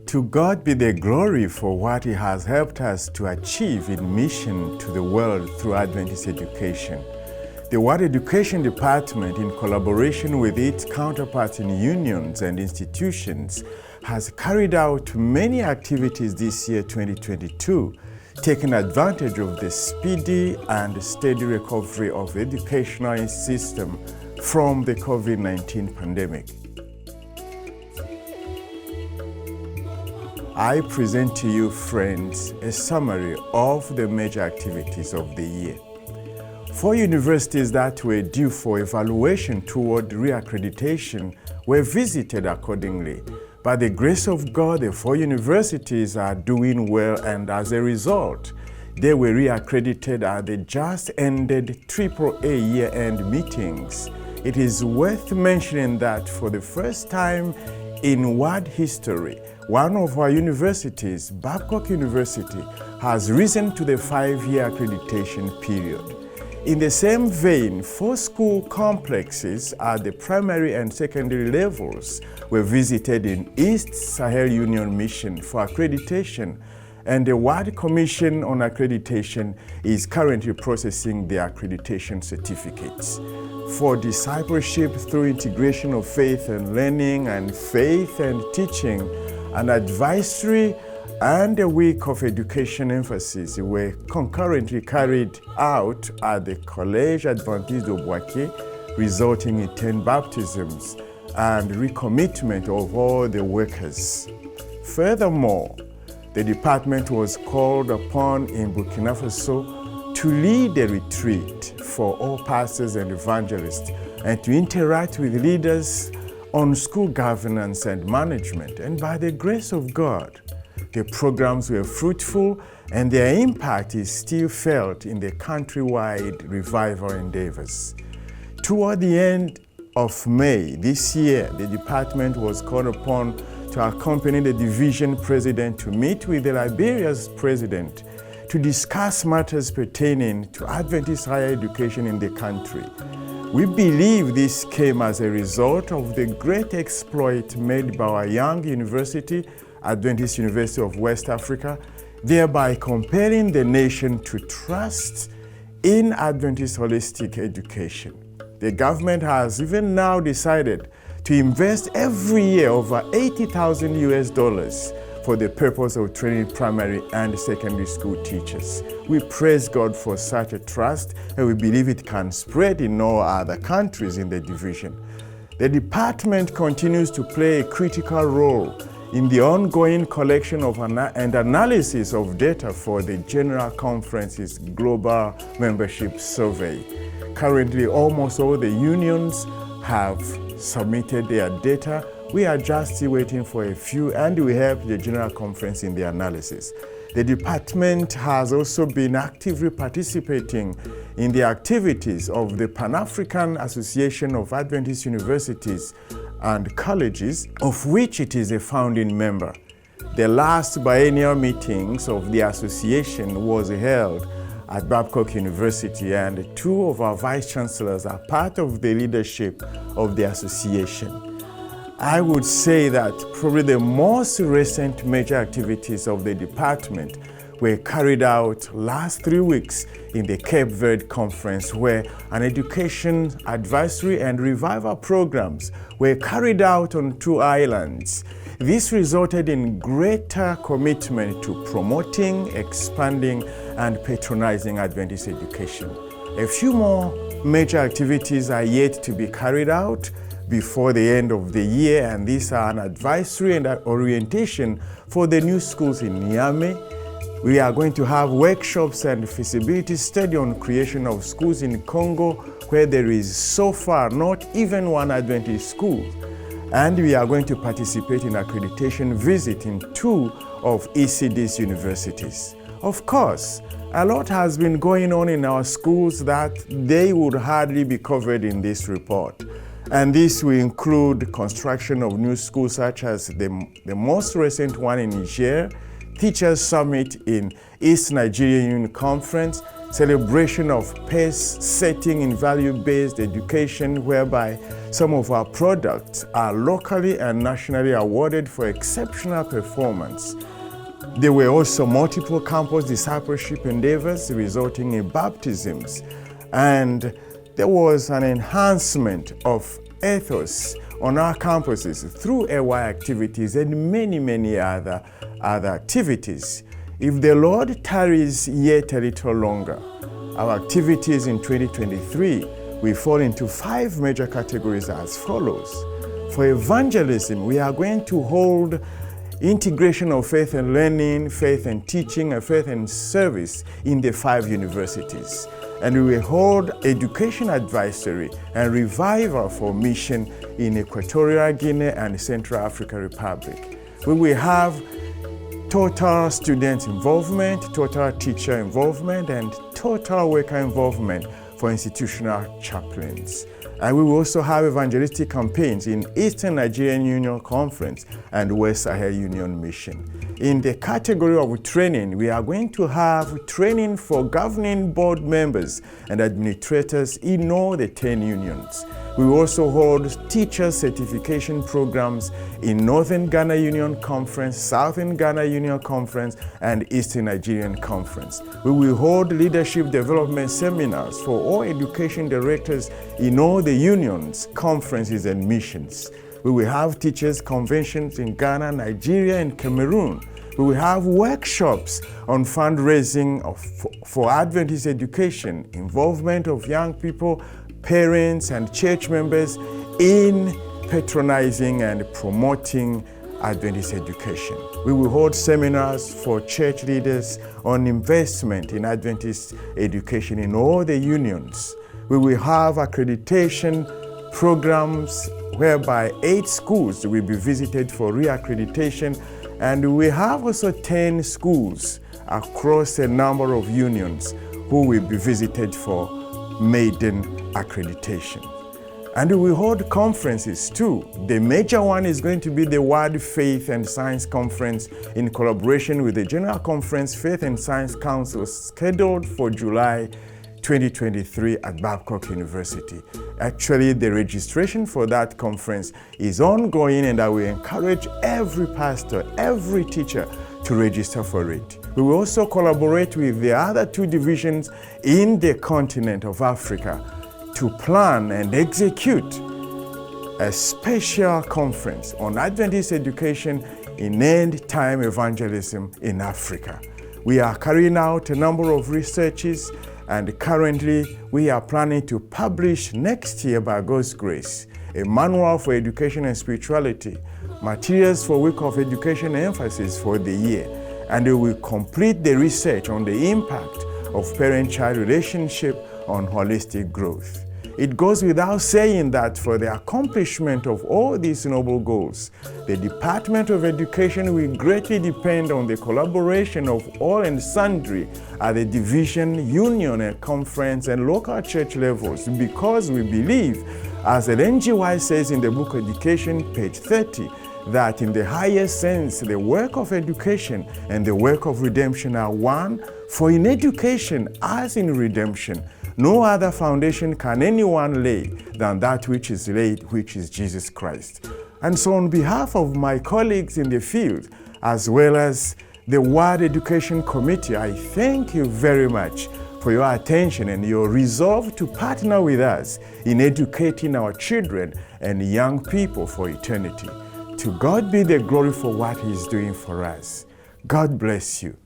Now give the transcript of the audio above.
To God be the glory for what He has helped us to achieve in mission to the world through Adventist education. The World Education Department, in collaboration with its counterparts in unions and institutions, has carried out many activities this year, 2022, taking advantage of the speedy and steady recovery of the educational system from the COVID-19 pandemic. I present to you, friends, a summary of the major activities of the year. 4 universities that were due for evaluation toward reaccreditation were visited accordingly. By the grace of God, the 4 universities are doing well, and as a result, they were reaccredited at the just ended AAA year-end meetings. It is worth mentioning that for the first time in world history, one of our universities, Babcock University, has risen to the 5-year accreditation period. In the same vein, 4 school complexes at the primary and secondary levels were visited in East Sahel Union Mission for accreditation, and the World Commission on Accreditation is currently processing the accreditation certificates. For discipleship through integration of faith and learning and faith and teaching, an advisory and a week of education emphasis were concurrently carried out at the Collège Adventiste de Boaké, resulting in 10 baptisms and recommitment of all the workers. Furthermore, the department was called upon in Burkina Faso to lead a retreat for all pastors and evangelists and to interact with leaders on school governance and management. And by the grace of God, the programs were fruitful and their impact is still felt in the countrywide revival endeavors. Toward the end of May this year, the department was called upon to accompany the division president to meet with the Liberia's president to discuss matters pertaining to Adventist higher education in the country. We believe this came as a result of the great exploit made by our young university, Adventist University of West Africa, thereby compelling the nation to trust in Adventist holistic education. The government has even now decided to invest every year over $80,000 for the purpose of training primary and secondary school teachers. We praise God for such a trust, and we believe it can spread in all other countries in the division. The department continues to play a critical role in the ongoing collection of and analysis of data for the General Conference's Global Membership Survey. Currently, almost all the unions have submitted their data. We are just still waiting for a few, and we help the General Conference in the analysis. The department has also been actively participating in the activities of the Pan-African Association of Adventist Universities and Colleges, of which it is a founding member. The last biennial meetings of the association was held at Babcock University, and 2 of our vice-chancellors are part of the leadership of the association. I would say that probably the most recent major activities of the department were carried out last 3 weeks in the Cape Verde Conference, where an education advisory and revival programs were carried out on 2 islands. This resulted in greater commitment to promoting, expanding, and patronizing Adventist education. A few more major activities are yet to be carried out before the end of the year, and these are an advisory and orientation for the new schools in Niamey. We are going to have workshops and feasibility study on creation of schools in Congo, where there is so far not even one Adventist school. And we are going to participate in accreditation visit in 2 of ECD's universities. Of course, a lot has been going on in our schools that they would hardly be covered in this report. And this will include construction of new schools such as the most recent one in Niger, Teachers Summit in East Nigeria Union Conference, celebration of pace setting in value-based education, whereby some of our products are locally and nationally awarded for exceptional performance. There were also multiple campus discipleship endeavors resulting in baptisms, and there was an enhancement of ethos on our campuses through AY activities and many other activities. If the Lord tarries yet a little longer, our activities in 2023 will fall into 5 major categories as follows. For evangelism, we are going to hold integration of faith and learning, faith and teaching, and faith and service in the 5 universities. And we will hold education advisory and revival for mission in Equatorial Guinea and Central African Republic. We will have total student involvement, total teacher involvement, and total worker involvement for institutional chaplains. And we will also have evangelistic campaigns in Eastern Nigerian Union Conference and West Sahel Union Mission. In the category of training, we are going to have training for governing board members and administrators in all the 10 unions. We will also hold teacher certification programs in Northern Ghana Union Conference, Southern Ghana Union Conference, and Eastern Nigerian Conference. We will hold leadership development seminars for all education directors in all the unions, conferences, and missions. We will have teachers' conventions in Ghana, Nigeria, and Cameroon. We will have workshops on fundraising for Adventist education, involvement of young people, parents, and church members in patronizing and promoting Adventist education. We will hold seminars for church leaders on investment in Adventist education in all the unions. We will have accreditation programs whereby 8 schools will be visited for reaccreditation, and we have also 10 schools across a number of unions who will be visited for maiden accreditation. And we hold conferences too. The major one is going to be the World Faith and Science Conference in collaboration with the General Conference Faith and Science Council, scheduled for July 2023 at Babcock University. Actually, the registration for that conference is ongoing, and I will encourage every pastor, every teacher to register for it. We will also collaborate with the other 2 divisions in the continent of Africa to plan and execute a special conference on Adventist education in end-time evangelism in Africa. We are carrying out a number of researches, and currently we are planning to publish next year, by God's grace, a manual for education and spirituality, materials for Week of Education emphasis for the year, and we will complete the research on the impact of parent-child relationship on holistic growth. It goes without saying that for the accomplishment of all these noble goals, the Department of Education will greatly depend on the collaboration of all and sundry at the division, union, and conference and local church levels, because we believe, as Ellen G. White says in the book Education, page 30, that in the highest sense, the work of education and the work of redemption are one, for in education, as in redemption, no other foundation can anyone lay than that which is laid, which is Jesus Christ. And so on behalf of my colleagues in the field, as well as the World Education Committee, I thank you very much for your attention and your resolve to partner with us in educating our children and young people for eternity. To God be the glory for what He is doing for us. God bless you.